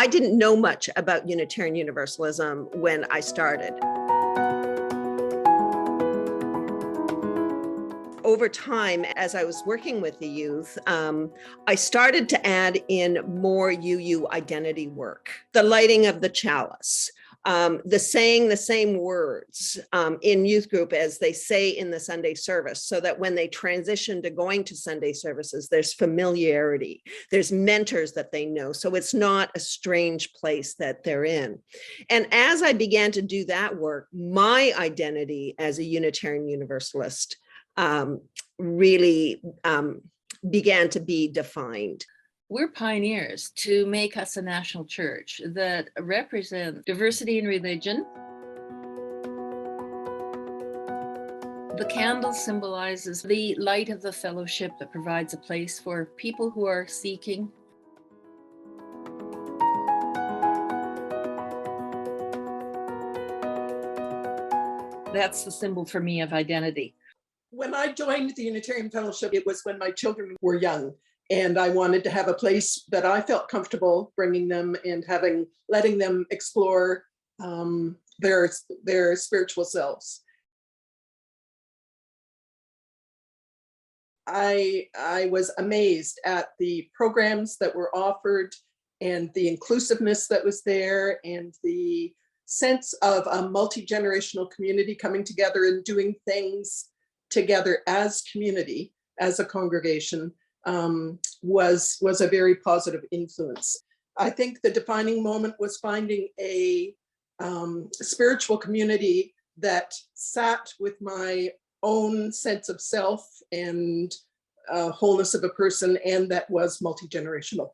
I didn't know much about Unitarian Universalism when I started. Over time, as I was working with the youth, I started to add in more UU identity work, the lighting of the chalice, the saying the same words in youth group as they say in the Sunday service, so that when they transition to going to Sunday services, there's familiarity, there's mentors that they know, so it's not a strange place that they're in. And as I began to do that work, my identity as a Unitarian Universalist really began to be defined. We're pioneers to make us a national church that represents diversity in religion. The candle symbolizes the light of the fellowship that provides a place for people who are seeking. That's the symbol for me of identity. When I joined the Unitarian Fellowship, it was when my children were young, and I wanted to have a place that I felt comfortable bringing them and letting them explore their spiritual selves. I was amazed at the programs that were offered and the inclusiveness that was there and the sense of a multi-generational community coming together and doing things together as community, as a congregation, was a very positive influence. I think the defining moment was finding a spiritual community that sat with my own sense of self and wholeness of a person, and that was multi-generational,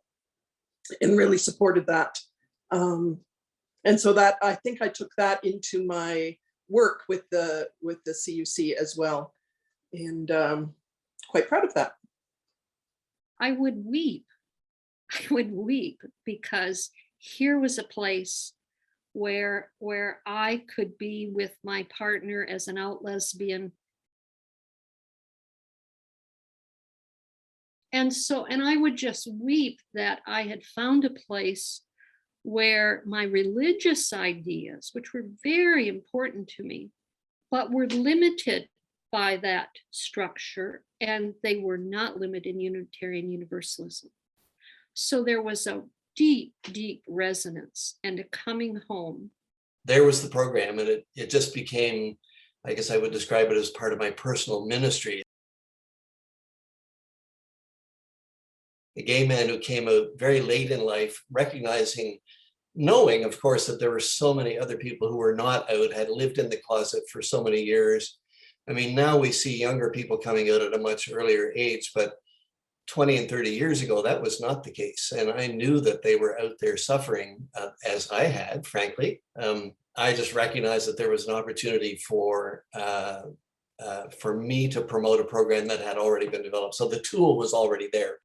and really supported that. And so that, I think I took that into my work with the CUC as well. And quite proud of that. I would weep because here was a place where I could be with my partner as an out lesbian. And I would just weep that I had found a place where my religious ideas, which were very important to me, but were limited by that structure, and they were not limited in Unitarian Universalism. So there was a deep, deep resonance and a coming home. There was the program, and it just became, I guess I would describe it as part of my personal ministry. A gay man who came out very late in life, knowing, of course, that there were so many other people who were not out, had lived in the closet for so many years. I mean, now we see younger people coming out at a much earlier age, but 20 and 30 years ago, that was not the case. And I knew that they were out there suffering, as I had, frankly. I just recognized that there was an opportunity for me to promote a program that had already been developed. So the tool was already there.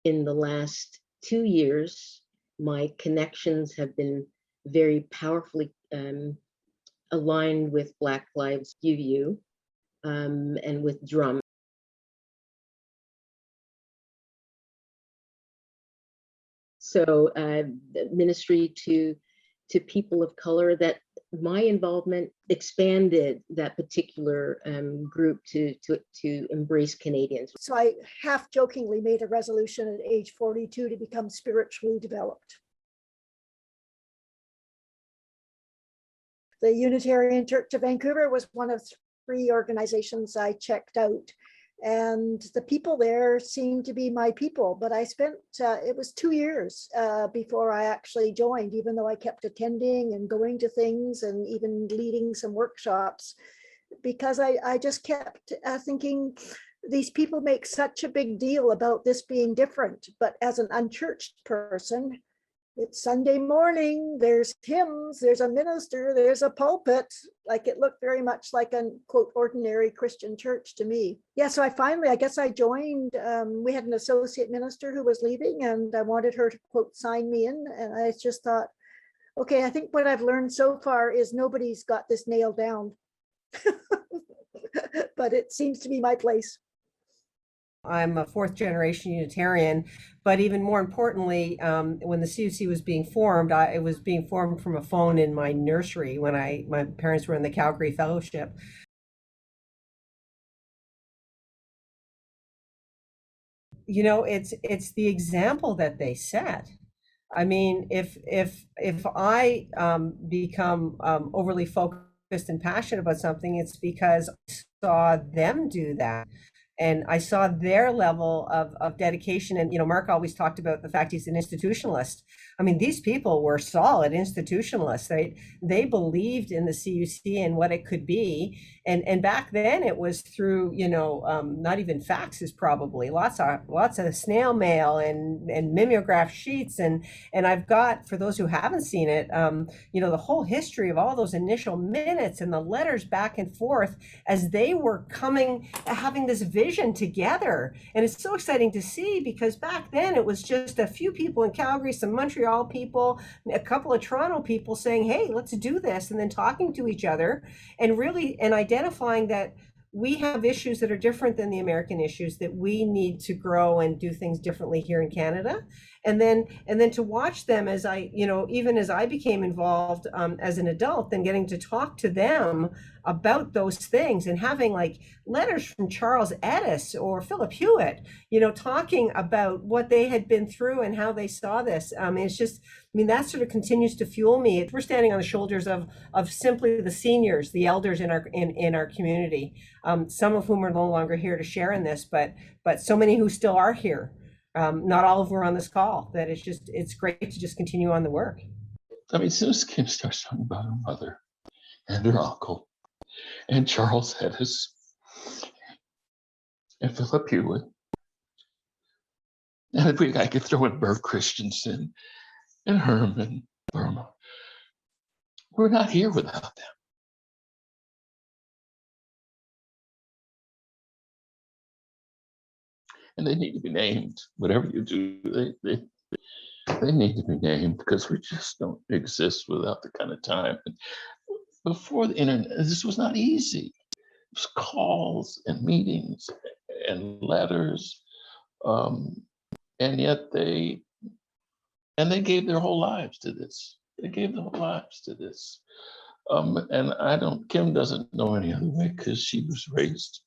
In the last 2 years, my connections have been very powerfully aligned with Black Lives UU and with Drum. So ministry to people of color, that my involvement expanded that particular group to embrace Canadians. So I half jokingly made a resolution at age 42 to become spiritually developed. The Unitarian Church of Vancouver was one of 3 organizations I checked out. And the people there seemed to be my people, but I spent, it was 2 years before I actually joined, even though I kept attending and going to things and even leading some workshops, because I just kept thinking, these people make such a big deal about this being different, but as an unchurched person, it's Sunday morning, there's hymns, there's a minister, there's a pulpit. Like, it looked very much like a quote ordinary Christian church to me. Yeah, so I guess I joined. We had an associate minister who was leaving, and I wanted her to quote sign me in. And I just thought, okay, I think what I've learned so far is nobody's got this nailed down. But it seems to be my place. I'm a fourth generation Unitarian, but even more importantly, when the CUC was being formed, it was being formed from a phone in my nursery when my parents were in the Calgary Fellowship. You know, it's the example that they set. I mean, if I become overly focused and passionate about something, it's because I saw them do that. And I saw their level of dedication. And, you know, Mark always talked about the fact he's an institutionalist. I mean, these people were solid institutionalists. They believed in the CUC and what it could be. And back then it was through, you know, not even faxes, probably lots of snail mail and mimeograph sheets. And I've got, for those who haven't seen it, you know, the whole history of all those initial minutes and the letters back and forth as they were having this vision together. And it's so exciting to see, because back then it was just a few people in Calgary, some Montreal people, a couple of Toronto people saying, hey, let's do this, and then talking to each other and really identifying that we have issues that are different than the American issues, that we need to grow and do things differently here in Canada. And then to watch them as even as I became involved as an adult, then getting to talk to them about those things and having like letters from Charles Edis or Philip Hewitt, you know, talking about what they had been through and how they saw this. It's just, I mean, that sort of continues to fuel me. We're standing on the shoulders of simply the seniors, the elders in our community, some of whom are no longer here to share in this, but so many who still are here. Not all of who are on this call, that it's great to just continue on the work. I mean, as soon as Kim starts talking about her mother and her uncle and Charles Hedges and Philip Hewitt, and if I could throw in Bert Christensen and Herman Burma, we're not here without them. And they need to be named. Whatever you do, they need to be named, because we just don't exist without the kind of time. And before the internet, this was not easy. It was calls and meetings and letters, and yet they gave their whole lives to this. They gave their whole lives to this. And Kim doesn't know any other way, because she was raised.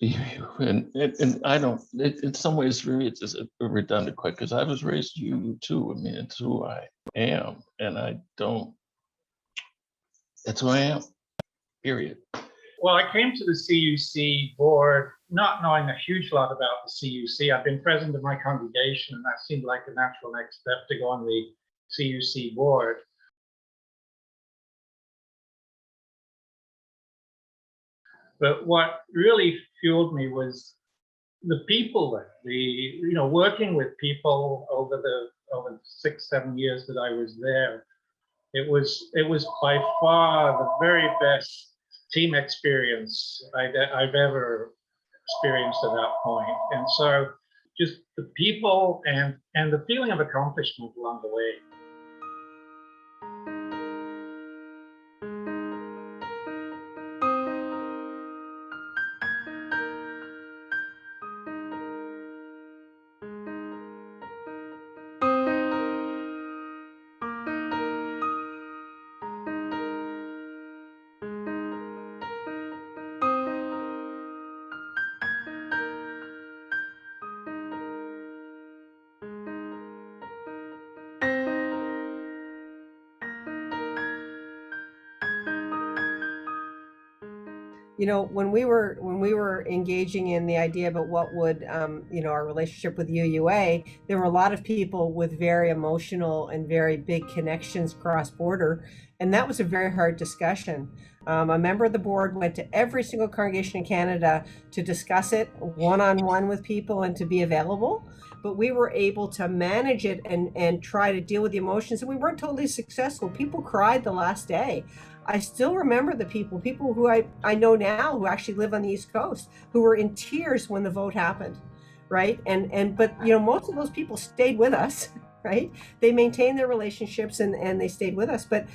And I don't, in some ways for me, it's just a redundant question, because I was raised UU too. I mean, it's who I am, and that's who I am, period. Well, I came to the CUC board not knowing a huge lot about the CUC. I've been president of my congregation, and that seemed like a natural next step to go on the CUC board. But what really fueled me was the people there, working with people over the 6-7 years that I was there. It was by far the very best team experience I've ever experienced at that point. And so just the people and the feeling of accomplishment along the way. You know, when we were engaging in the idea about what would, our relationship with UUA, there were a lot of people with very emotional and very big connections cross-border, and that was a very hard discussion. A member of the board went to every single congregation in Canada to discuss it one-on-one with people and to be available, but we were able to manage it and try to deal with the emotions, and we weren't totally successful. People cried the last day. I still remember the people who I know now who actually live on the East Coast, who were in tears when the vote happened, right? But most of those people stayed with us right? They maintained their relationships and they stayed with us. But,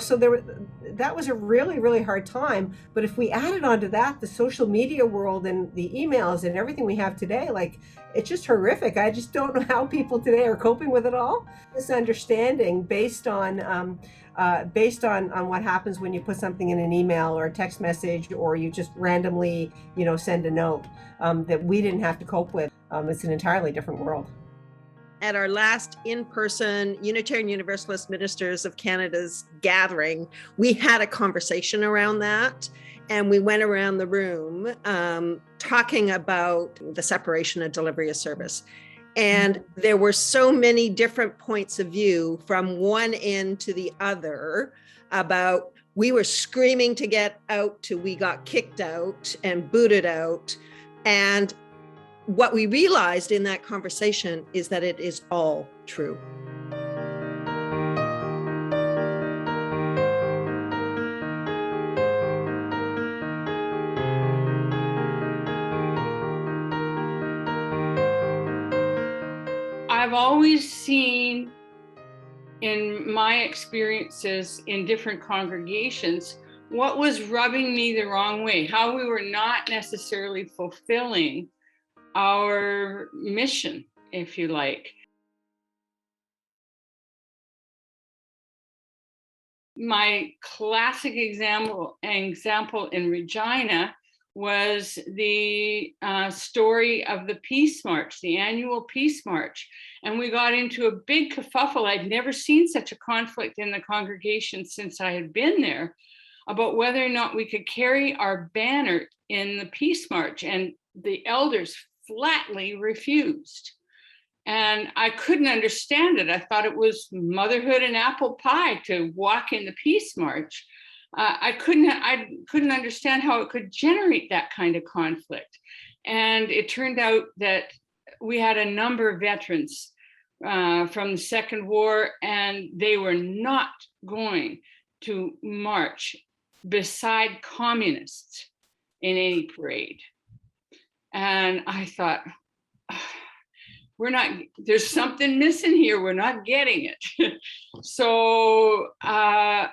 so that was a really, really hard time. But if we added on to that, the social media world and the emails and everything we have today, like, it's just horrific. I just don't know how people today are coping with it all. This understanding based on what happens when you put something in an email or a text message, or you just randomly, send a note that we didn't have to cope with. It's an entirely different world. At our last in-person Unitarian Universalist Ministers of Canada's gathering, we had a conversation around that. And we went around the room talking about the separation of delivery of service. And there were so many different points of view from one end to the other about, we were screaming to get out to we got kicked out and booted out. And what we realized in that conversation is that it is all true. I've always seen, in my experiences in different congregations, what was rubbing me the wrong way, how we were not necessarily fulfilling our mission, if you like. My classic example in Regina was the story of the Peace March, the annual Peace March. And we got into a big kerfuffle. I'd never seen such a conflict in the congregation since I had been there, about whether or not we could carry our banner in the Peace March. And the elders flatly refused. And I couldn't understand it. I thought it was motherhood and apple pie to walk in the Peace March. I couldn't understand how it could generate that kind of conflict. And it turned out that we had a number of veterans from the Second War, and they were not going to march beside communists in any parade. And I thought, there's something missing here. We're not getting it. So I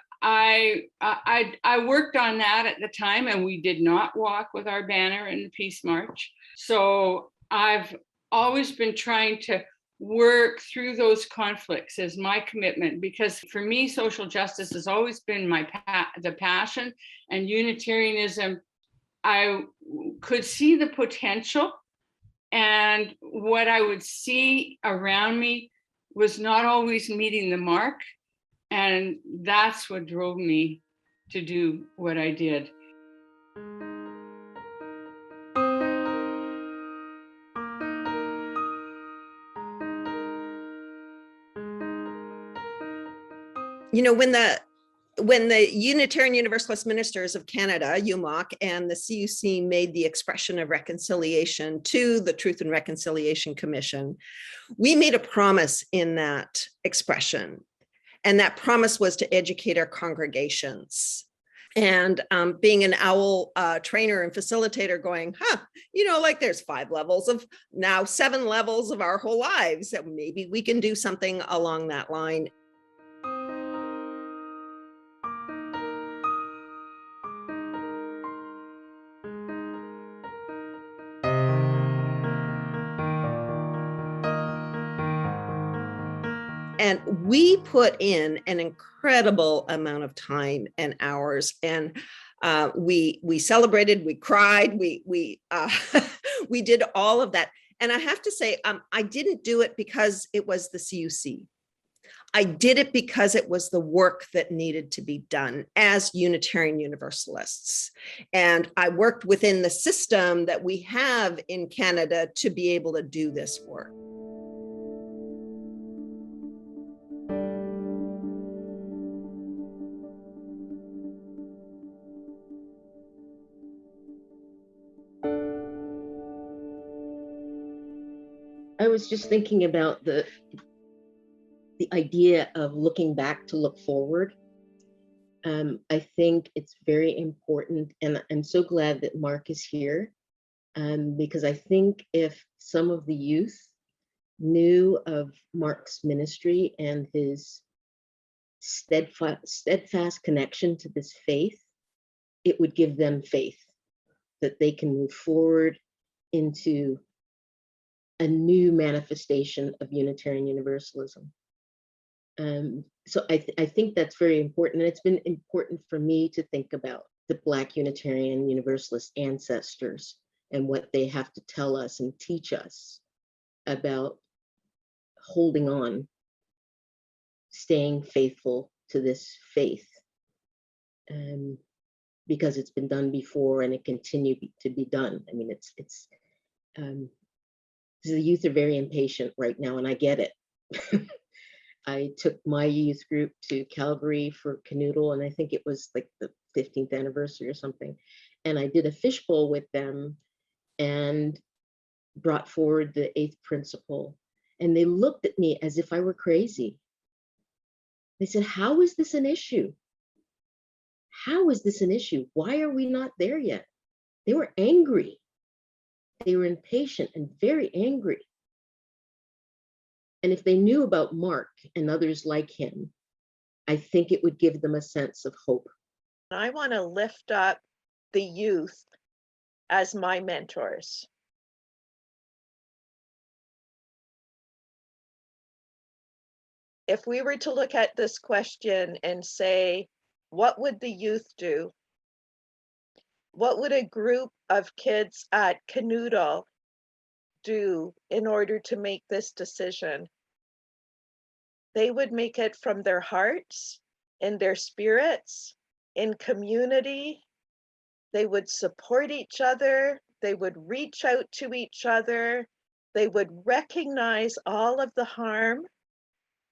worked on that at the time, and we did not walk with our banner in the Peace March. So I've always been trying to work through those conflicts as my commitment, because for me, social justice has always been the passion, and Unitarianism, I could see the potential. And what I would see around me was not always meeting the mark. And that's what drove me to do what I did. When the Unitarian Universalist Ministers of Canada, UMOC, and the CUC made the expression of reconciliation to the Truth and Reconciliation Commission, we made a promise in that expression. And that promise was to educate our congregations. And being an OWL trainer and facilitator, going, there's 5 levels of now 7 levels of our whole lives. So maybe we can do something along that line. And we put in an incredible amount of time and hours, and we celebrated, we cried, we did all of that. And I have to say, I didn't do it because it was the CUC. I did it because it was the work that needed to be done as Unitarian Universalists. And I worked within the system that we have in Canada to be able to do this work. I was just thinking about the idea of looking back to look forward. I think it's very important, and I'm so glad that Mark is here, because I think if some of the youth knew of Mark's ministry and his steadfast connection to this faith, it would give them faith that they can move forward into a new manifestation of Unitarian Universalism. So I think that's very important. And it's been important for me to think about the Black Unitarian Universalist ancestors and what they have to tell us and teach us about holding on, staying faithful to this faith, because it's been done before and it continued to be done. I mean, the youth are very impatient right now, and I get it. I took my youth group to Calgary for Canoodle, and I think it was like the 15th anniversary or something. And I did a fishbowl with them and brought forward the 8th principle. And they looked at me as if I were crazy. They said, how is this an issue? How is this an issue? Why are we not there yet? They were angry. They were impatient and very angry. And if they knew about Mark and others like him, I think it would give them a sense of hope. I want to lift up the youth as my mentors. If we were to look at this question and say, what would the youth do? What would a group of kids at Canoodle do in order to make this decision? They would make it from their hearts, in their spirits, in community. They would support each other. They would reach out to each other. They would recognize all of the harm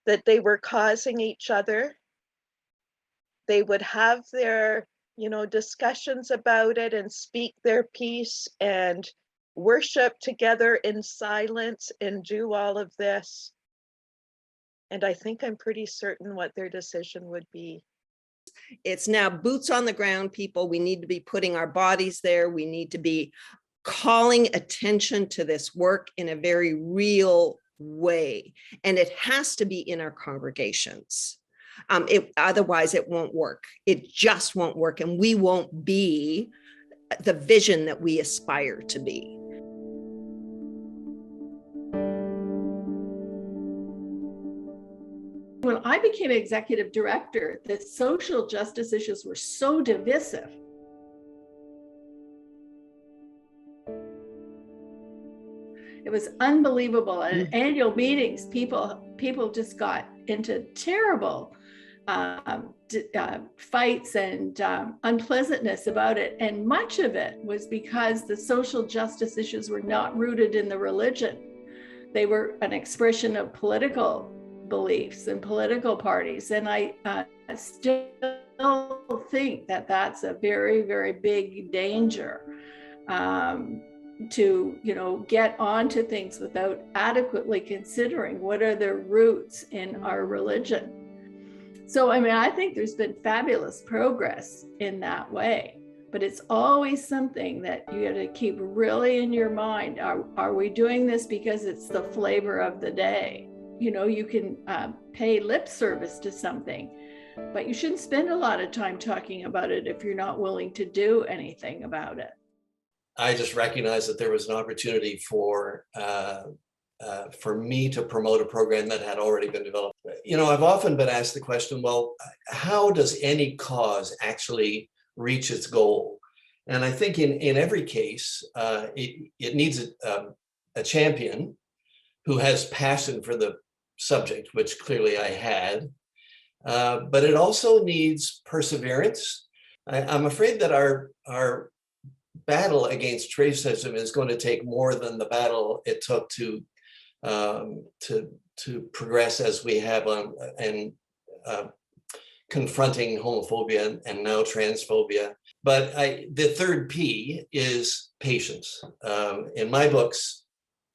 that they were causing each other. They would have their, discussions about it and speak their piece and worship together in silence and do all of this. And I think I'm pretty certain what their decision would be. It's now boots on the ground, people. We need to be putting our bodies there. We need to be calling attention to this work in a very real way. And it has to be in our congregations. Otherwise, it won't work. It just won't work. And we won't be the vision that we aspire to be. When I became executive director, the social justice issues were so divisive. It was unbelievable. At annual meetings, people just got into terrible fights and unpleasantness about it. And much of it was because the social justice issues were not rooted in the religion. They were an expression of political beliefs and political parties. And I still think that that's a very, very big danger, to get onto things without adequately considering what are the roots in our religion. So, I think there's been fabulous progress in that way, but it's always something that you got to keep really in your mind. Are we doing this because it's the flavor of the day? You can pay lip service to something, but you shouldn't spend a lot of time talking about it if you're not willing to do anything about it. I just recognized that there was an opportunity for me to promote a program that had already been developed. I've often been asked the question, well, how does any cause actually reach its goal? And I think in every case, it needs a champion who has passion for the subject, which clearly I had, but it also needs perseverance. I'm afraid that our battle against racism is going to take more than the battle it took to progress as we have on and confronting homophobia and now transphobia. But the third P is patience. In my books,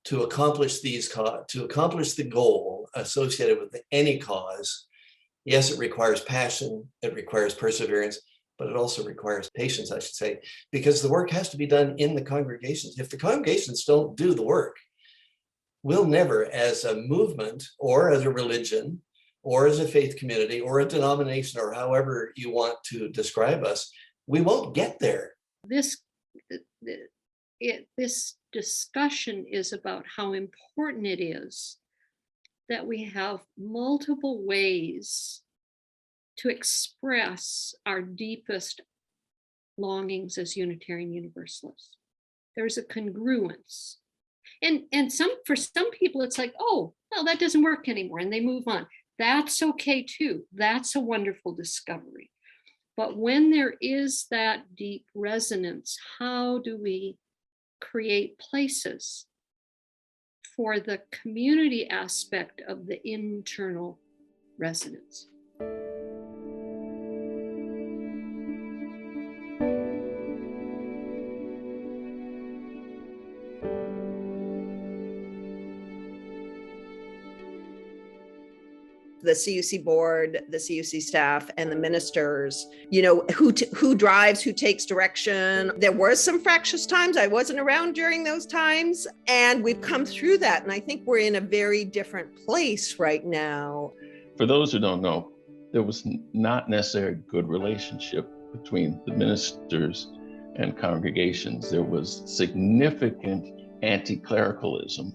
to accomplish the goal associated with any cause, yes, it requires passion, it requires perseverance, but it also requires patience, I should say, because the work has to be done in the congregations. If the congregations don't do the work, we'll never, as a movement or as a religion or as a faith community or a denomination or however you want to describe us, we won't get there. This discussion is about how important it is that we have multiple ways to express our deepest longings as Unitarian Universalists. There's a congruence. And for some people, it's like, oh, well, that doesn't work anymore, and they move on. That's okay too. That's a wonderful discovery. But when there is that deep resonance, how do we create places for the community aspect of the internal resonance? The CUC board, the CUC staff, and the ministers, you know, who drives, who takes direction. There were some fractious times. I wasn't around during those times, and we've come through that. And I think we're in a very different place right now. For those who don't know, there was not necessarily a good relationship between the ministers and congregations. There was significant anti-clericalism,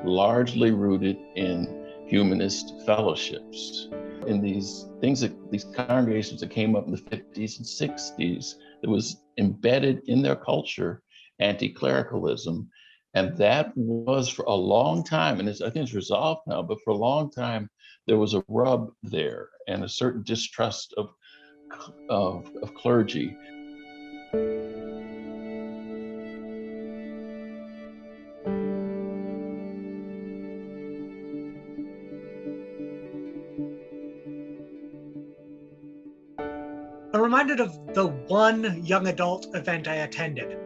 largely rooted in humanist fellowships. In these things that these congregations that came up in the 50s and 60s, it was embedded in their culture, anti-clericalism. And that was for a long time, and I think it's resolved now, but for a long time, there was a rub there and a certain distrust of clergy. I'm reminded of the one young adult event I attended.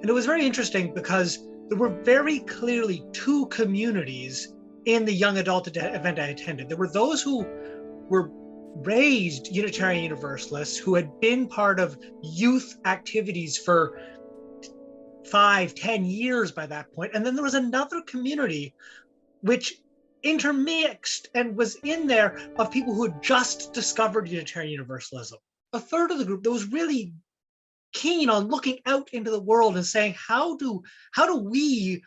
And it was very interesting because there were very clearly two communities in the young adult event I attended. There were those who were raised Unitarian Universalists who had been part of youth activities for 5-10 years by that point. And then there was another community which intermixed and was in there of people who had just discovered Unitarian Universalism. A third of the group that was really keen on looking out into the world and saying, how do we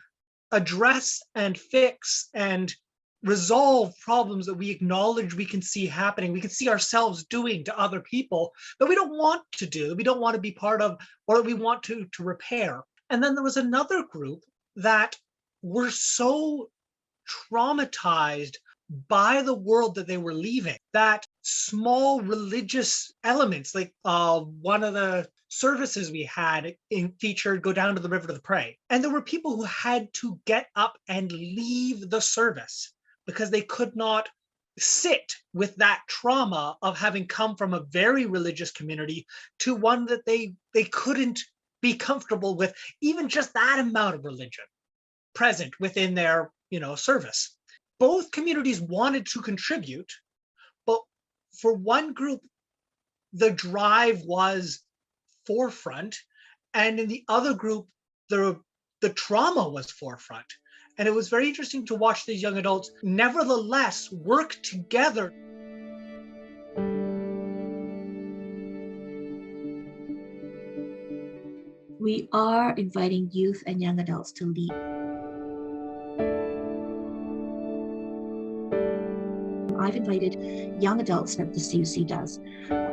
address and fix and resolve problems that we acknowledge we can see happening, we can see ourselves doing to other people that we don't want to do, that we don't want to be part of, or that we want to repair. And then there was another group that were so traumatized by the world that they were leaving, that small religious elements, like one of the services we had featured go down to the river to pray. And there were people who had to get up and leave the service because they could not sit with that trauma of having come from a very religious community to one that they couldn't be comfortable with, even just that amount of religion present within their service. Both communities wanted to contribute, but for one group, the drive was forefront, and in the other group, the trauma was forefront. And it was very interesting to watch these young adults nevertheless work together. We are inviting youth and young adults to lead. I've invited young adults that the CUC does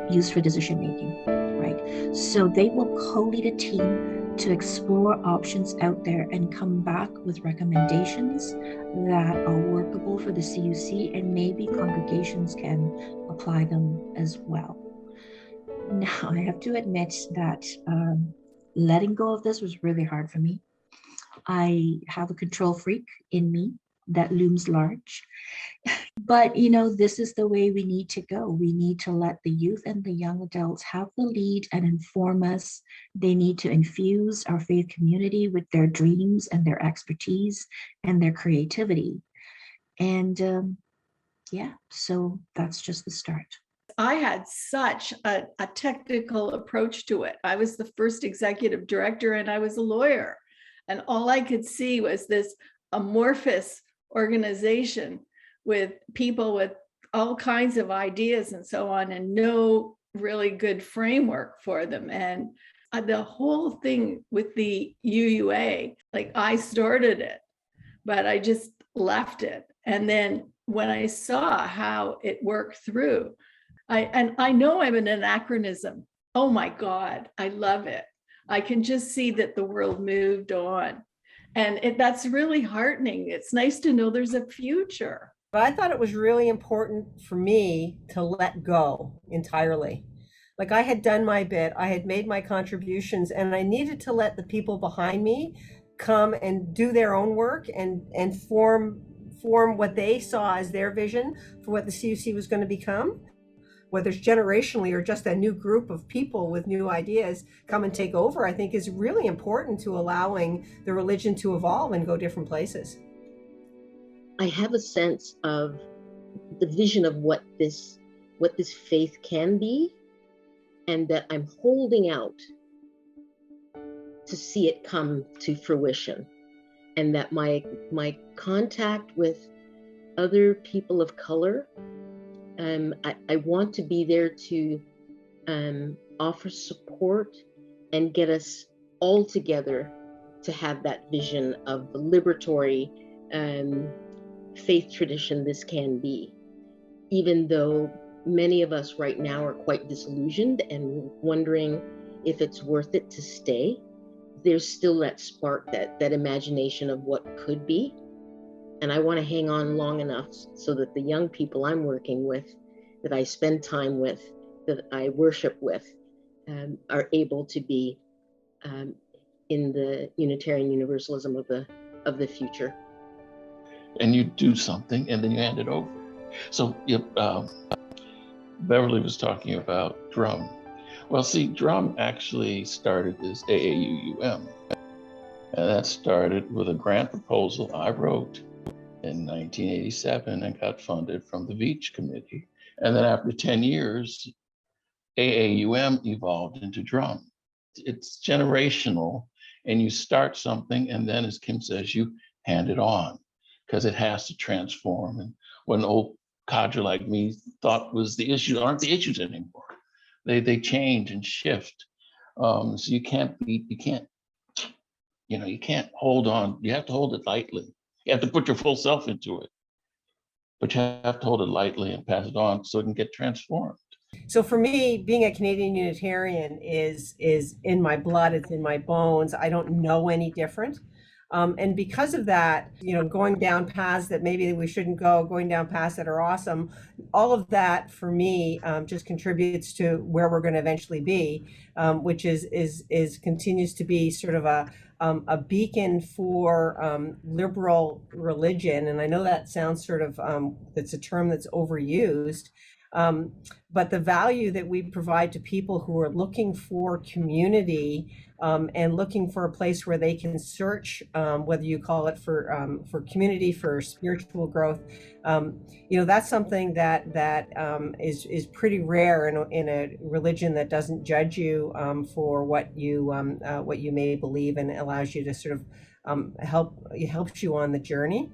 use for decision making, right? So they will co-lead a team to explore options out there and come back with recommendations that are workable for the CUC, and maybe congregations can apply them as well. Now, I have to admit that letting go of this was really hard for me. I have a control freak in me that looms large. But, this is the way we need to go. We need to let the youth and the young adults have the lead and inform us. They need to infuse our faith community with their dreams and their expertise and their creativity. And so that's just the start. I had such a technical approach to it. I was the first executive director and I was a lawyer. And all I could see was this amorphous organization with people with all kinds of ideas and so on, and no really good framework for them. And the whole thing with the UUA, like I started it, but I just left it. And then when I saw how it worked through, I know I'm an anachronism. Oh my God, I love it. I can just see that the world moved on. And that's really heartening. It's nice to know there's a future. But I thought it was really important for me to let go entirely. Like I had done my bit, I had made my contributions, and I needed to let the people behind me come and do their own work and form what they saw as their vision for what the CUC was going to become, whether it's generationally or just a new group of people with new ideas come and take over. I think is really important to allowing the religion to evolve and go different places. I have a sense of the vision of what this faith can be, and that I'm holding out to see it come to fruition. And that my contact with other people of color, I want to be there to offer support and get us all together to have that vision of the liberatory faith tradition this can be. Even though many of us right now are quite disillusioned and wondering if it's worth it to stay, there's still that spark, that imagination of what could be. And I want to hang on long enough so that the young people I'm working with, that I spend time with, that I worship with, are able to be in the Unitarian Universalism of the future. And you do something and then you hand it over. So Beverly was talking about drum. Well, see, drum actually started as AAUUM. And that started with a grant proposal I wrote in 1987 and got funded from the Veach Committee. And then after 10 years, AAUM evolved into drum. It's generational, and you start something, and then, as Kim says, you hand it on because it has to transform. And what an old codger like me thought was the issue aren't the issues anymore. They change and shift. So you can't hold on. You have to hold it lightly. You have to put your full self into it, but you have to hold it lightly and pass it on so it can get transformed. So for me, being a Canadian Unitarian is in my blood, it's in my bones. I don't know any different. And because of that, going down paths that maybe we shouldn't go, going down paths that are awesome, all of that for me just contributes to where we're going to eventually be, which is continues to be sort of a beacon for liberal religion. And I know that sounds sort of, it's a term that's overused. But the value that we provide to people who are looking for community and looking for a place where they can search, whether you call it for community, for spiritual growth, that's something that is pretty rare in a religion that doesn't judge you for what you may believe, and allows you to sort of helps you on the journey.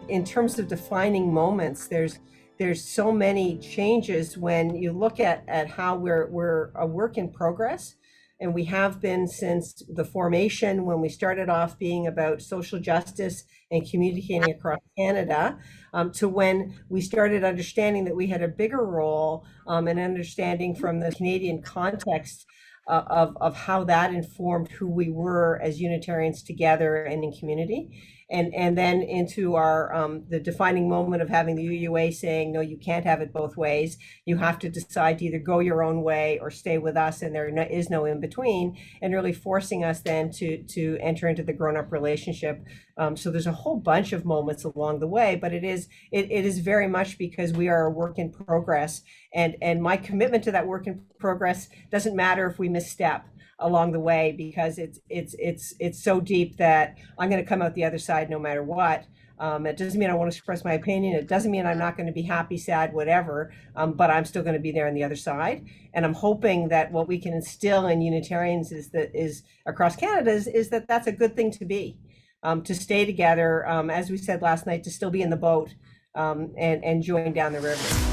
In terms of defining moments, there's so many changes when you look at how we're a work in progress, and we have been since the formation, when we started off being about social justice and communicating across Canada, to when we started understanding that we had a bigger role and understanding from the Canadian context of how that informed who we were as Unitarians together and in community. and then into our the defining moment of having the UUA saying, no, you can't have it both ways. You have to decide to either go your own way or stay with us, and there is no in between, and really forcing us then to enter into the grown-up relationship. So there's a whole bunch of moments along the way, but it is very much because we are a work in progress, and my commitment to that work in progress doesn't matter if we misstep along the way, because it's so deep that I'm going to come out the other side no matter what. It doesn't mean I want to express my opinion. It doesn't mean I'm not going to be happy, sad, whatever, but I'm still going to be there on the other side. And I'm hoping that what we can instill in Unitarians is across Canada is that that's a good thing to be, to stay together, as we said last night, to still be in the boat, and join down the river.